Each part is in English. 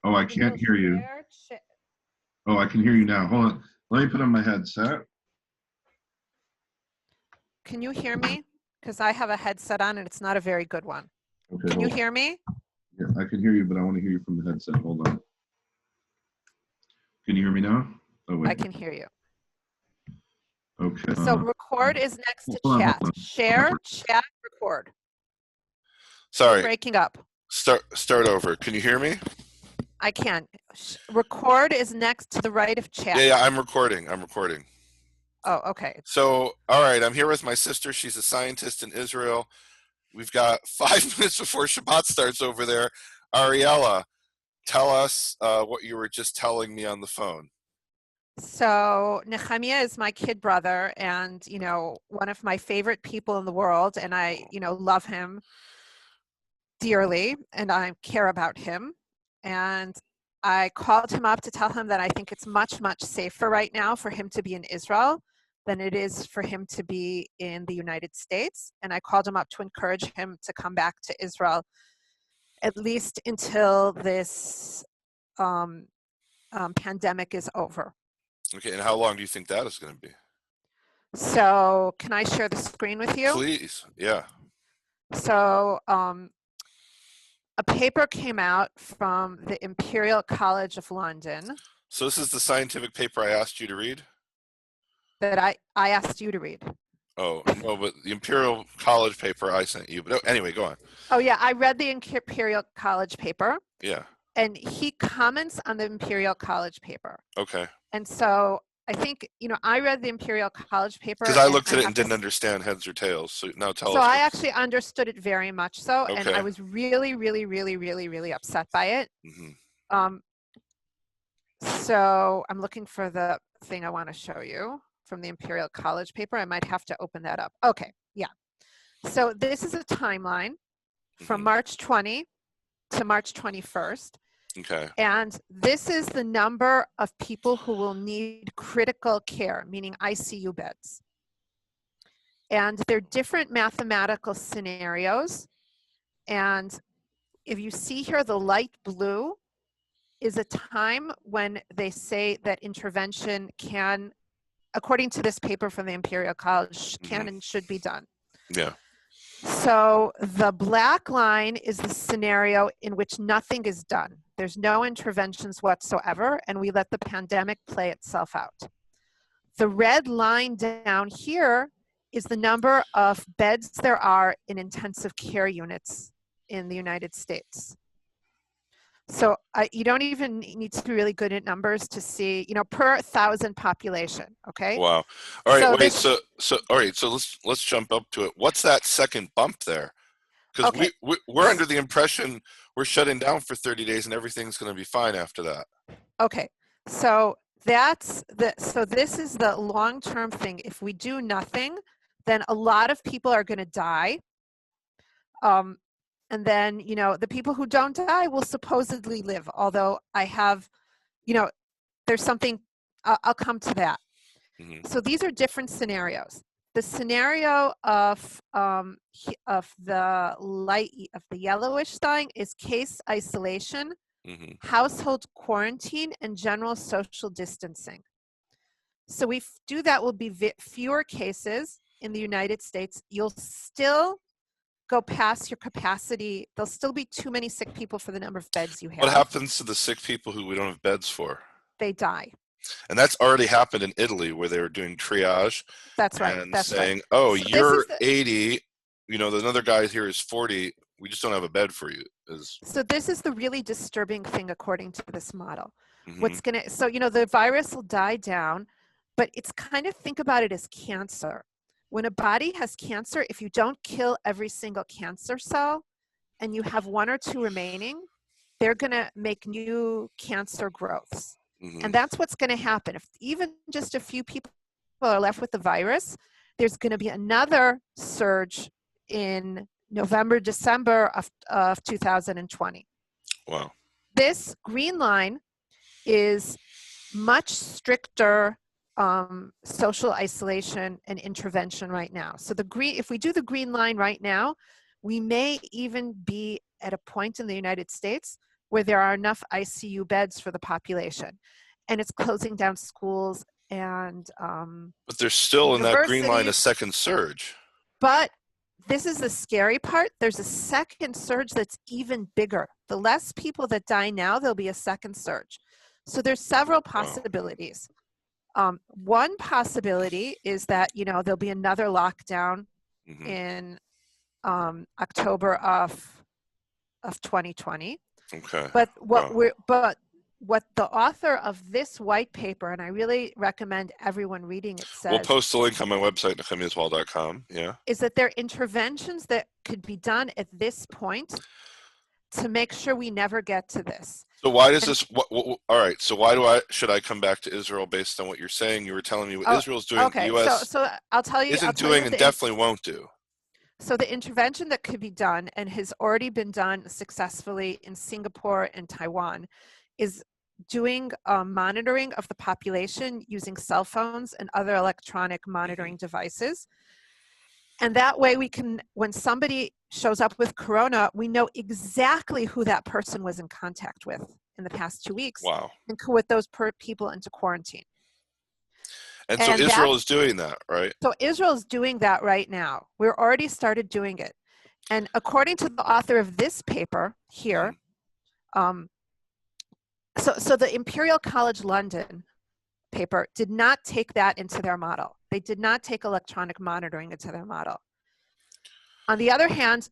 Oh, I can't hear you. Oh, I can hear you now. Hold on. Let me put on my headset. Can you hear me? Because I have a headset on and it's not a very good one. Okay, Can you hold on. hear me? Yeah, I can hear you, but I want to hear you from the headset. Hold on. Can you hear me now? Oh, wait. I can hear you. Okay. So record is next to hold chat. on. Share, chat, record. You're Sorry, breaking up. start over. Can you hear me? I can. Record is next to the right of chat. Yeah, I'm recording. Oh, okay. So, all right, I'm here with my sister. She's a scientist in Israel. We've got 5 minutes before Shabbat starts over there. Ariella, tell us what you were just telling me on the phone. So Nehemiah is my kid brother and, one of my favorite people in the world. And I, love him dearly and I care about him. And I called him up to tell him that I think it's much, much safer right now for him to be in Israel than it is for him to be in the United States. And I called him up to encourage him to come back to Israel, at least until this pandemic is over. Okay, and how long do you think that is going to be? So can I share the screen with you? Please, yeah. So a paper came out from the Imperial College of London. So this is the scientific paper I asked you to read? That I asked you to read. Oh, no, but the Imperial College paper I sent you. But anyway, go on. Oh, yeah, I read the Imperial College paper. Yeah. And he comments on the Imperial College paper. Okay. And so I think, I read the Imperial College paper. Because I looked at it and didn't understand heads or tails. So now tell us. So I actually understood it very much so. Okay. And I was really, really, really, really, really upset by it. Mm-hmm. So I'm looking for the thing I want to show you from the Imperial College paper. I might have to open that up. Okay, yeah. So this is a timeline from March 20 to March 21st. Okay. And this is the number of people who will need critical care, meaning ICU beds. And they're different mathematical scenarios. And if you see here, the light blue is a time when they say that intervention can, according to this paper from the Imperial College, can and should be done. Yeah. So the black line is the scenario in which nothing is done. There's no interventions whatsoever, and we let the pandemic play itself out. The red line down here is the number of beds there are in intensive care units in the United States. So you don't even need to be really good at numbers to see, per 1,000 population. Okay. Wow. All right. So wait. All right. So let's jump up to it. What's that second bump there? Because okay. we're under the impression we're shutting down for 30 days and everything's going to be fine after that. Okay. So so this is the long-term thing. If we do nothing, then a lot of people are going to die. And then, the people who don't die will supposedly live. Although I have, there's something, I'll come to that. Mm-hmm. So these are different scenarios. The scenario of the yellowish sign is case isolation, household quarantine, and general social distancing. So we do that will be fewer cases in the United States. You'll still go past your capacity. There'll still be too many sick people for the number of beds you have. What happens to the sick people who we don't have beds for? They die. And that's already happened in Italy where they were doing triage. That's right. And that's saying, right. oh, so you're 80, another guy here is 40. We just don't have a bed for you. So this is the really disturbing thing according to this model. The virus will die down, but it's kind of, think about it as cancer. When a body has cancer, if you don't kill every single cancer cell and you have one or two remaining, they're going to make new cancer growths. And that's what's going to happen. If even just a few people are left with the virus, there's going to be another surge in November, December of 2020. Wow. This green line is much stricter social isolation and intervention right now. So if we do the green line right now, we may even be at a point in the United States where there are enough ICU beds for the population. And it's closing down schools and But there's still in that green line a universities. second surge. But this is the scary part. There's a second surge that's even bigger. The less people that die now, there'll be a second surge. So there's several possibilities. One possibility is that, you know, there'll be another lockdown Mhm. in October of 2020. Okay. But Wow. what the author of this white paper, and I really recommend everyone reading it, We'll says post the link on my website, nechemiaswall.com. Yeah. is that there are interventions that could be done at this point to make sure we never get to this. So why does And this? All right. So should I come back to Israel based on what you're saying? You were telling me what oh, Israel's doing, the okay, U.S. so I'll tell you isn't doing, what and definitely won't do. so the intervention that could be done and has already been done successfully in Singapore and Taiwan is doing monitoring of the population using cell phones and other electronic monitoring devices. And that way we can, when somebody shows up with corona, we know exactly who that person was in contact with in the past 2 weeks Wow. and can put those people into quarantine. And so Israel is doing that, right? So Israel's doing that right now. We're already started doing it. And according to the author of this paper here, so the Imperial College London paper did not take that into their model. They did not take electronic monitoring into their model. On the other hand,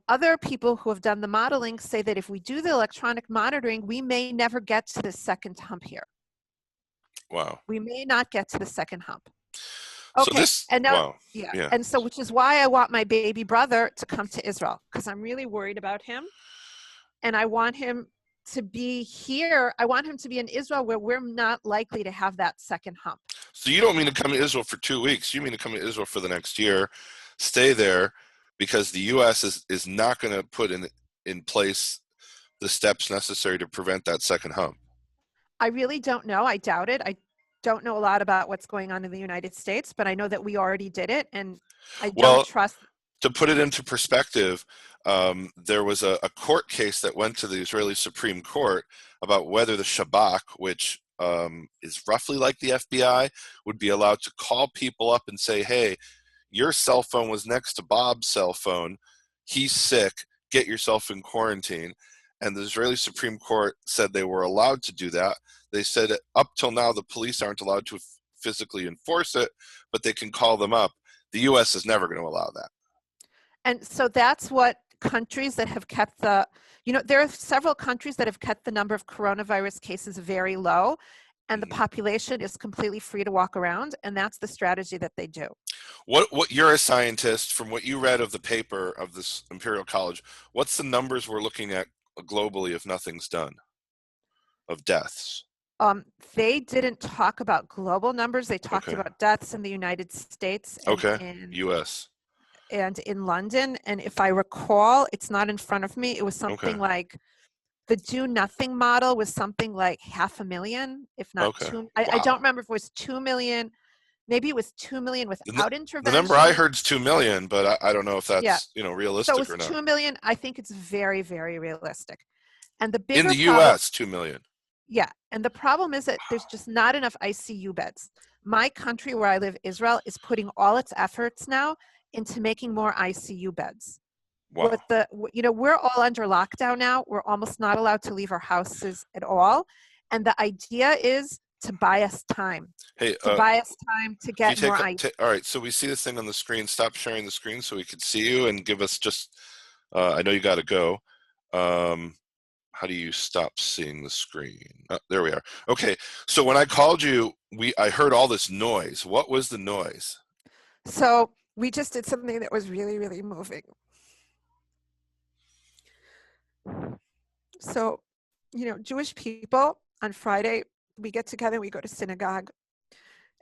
other people who have done the modeling say that if we do the electronic monitoring, we may never get to the second hump here. Wow. We may not get to the second hump. So Okay, this, and now, wow. yeah, and so which is why I want my baby brother to come to Israel, because I'm really worried about him, and I want him to be here. I want him to be in Israel where we're not likely to have that second hump. So you don't mean to come to Israel for 2 weeks. You mean to come to Israel for the next year, stay there, because the U.S. is not going to put in place the steps necessary to prevent that second hump. I really don't know. I doubt it. I don't know a lot about what's going on in the United States, but I know that we already did it, and I don't trust. To put it into perspective, there was a court case that went to the Israeli Supreme Court about whether the Shabak, which is roughly like the FBI, would be allowed to call people up and say, hey, your cell phone was next to Bob's cell phone. He's sick. Get yourself in quarantine. And the Israeli Supreme Court said they were allowed to do that. They said up till now the police aren't allowed to physically enforce it, but they can call them up. The U.S. is never going to allow that. And so that's what countries that have kept the, you know, there are several countries that have kept the number of coronavirus cases very low, and the population is completely free to walk around, and that's the strategy that they do. What you're a scientist, from what you read of the paper of this Imperial College, what's the numbers we're looking at globally if nothing's done of deaths? They didn't talk about global numbers. They talked about deaths in the United States and in U.S. and in London. And if I recall, it's not in front of me, it was something like the do nothing model was something like 500,000, if not 2. I don't remember if it was 2 million. Maybe it was 2 million without intervention. The number I heard is 2 million, but I don't know if that's realistic or not. So 2 million. I think it's very, very realistic. And the bigger in the U.S., 2 million. Yeah, and the problem is that there's just not enough ICU beds. My country, where I live, Israel, is putting all its efforts now into making more ICU beds. Wow. We're all under lockdown now. We're almost not allowed to leave our houses at all. And the idea is to buy us time. Buy us time to get more ICU. All right, so we see this thing on the screen. Stop sharing the screen so we can see you and give us just, I know you got to go. How do you stop seeing the screen? There we are. Okay, so when I called you, I heard all this noise. What was the noise? So we just did something that was really, really moving. So, Jewish people on Friday, we get together, we go to synagogue,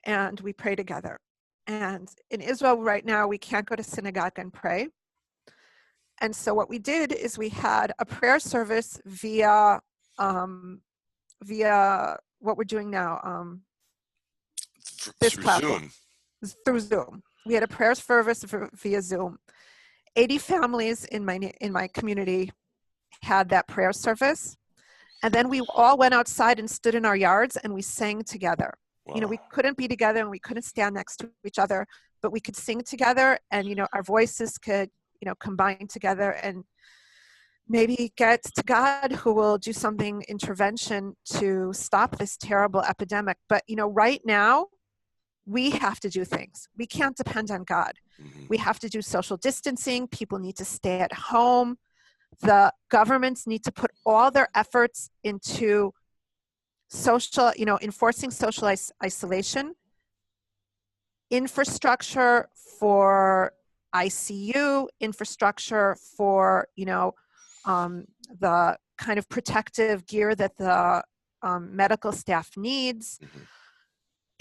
and we pray together. And in Israel right now, we can't go to synagogue and pray. And so what we did is we had a prayer service via what we're doing now, this platform. Through Zoom. We had a prayer service via Zoom. 80 families in my community had that prayer service. And then we all went outside and stood in our yards and we sang together. You know, Wow. we couldn't be together and we couldn't stand next to each other, but we could sing together, and, you know, our voices could, you know, combine together and maybe get to God, who will do something intervention to stop this terrible epidemic. But, you know, right now we have to do things. We can't depend on God. Mhm. We have to do social distancing. People need to stay at home. The governments need to put all their efforts into social, you know, enforcing social isolation, infrastructure for ICU, infrastructure for, you know, the kind of protective gear that the medical staff needs. Mhm.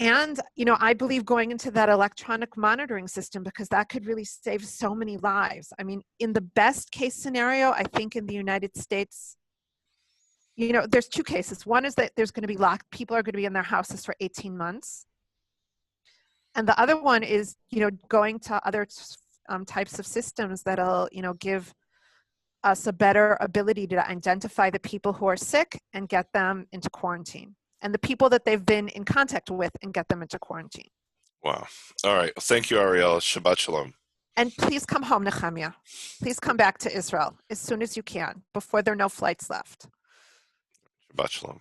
And, you know, I believe going into that electronic monitoring system, because that could really save so many lives. I mean, in the best case scenario, I think in the United States, you know, there's two cases. One is that there's going to be locked, people are going to be in their houses for 18 months. And the other one is, you know, going to other types of systems that'll, you know, give us a better ability to identify the people who are sick and get them into quarantine, and the people that they've been in contact with and get them into quarantine. Wow. All right. Thank you, Ariella. Shabbat shalom. And please come home, Nehemiah. Please come back to Israel as soon as you can, before there are no flights left. Shabbat shalom.